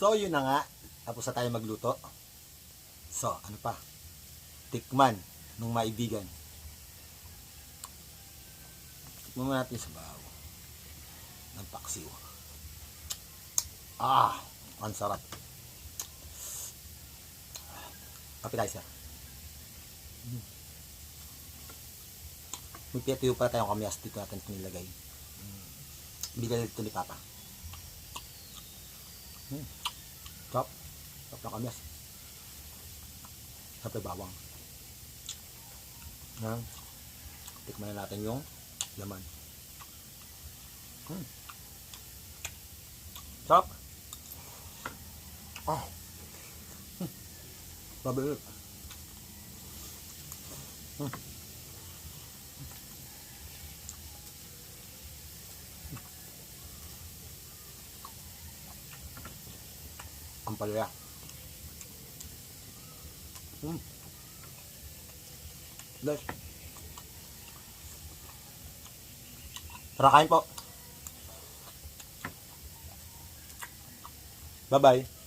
So, yun na nga. Tapos na tayo magluto. So, ano pa? Tikman ng maibigan. Tikman mo natin sa bahaw. Ng paksiw. Ang sarap. Appetizer. May piyatuyo pa tayong kamyas dito natin nilagay. Bigay dito ni Papa. Sarap. Sarap ng kamyas. Sarap ng bawang. Tikman na natin yung laman. Sarap. Babalik. Ang palaya. Guys. Tara kain po. Bye-bye.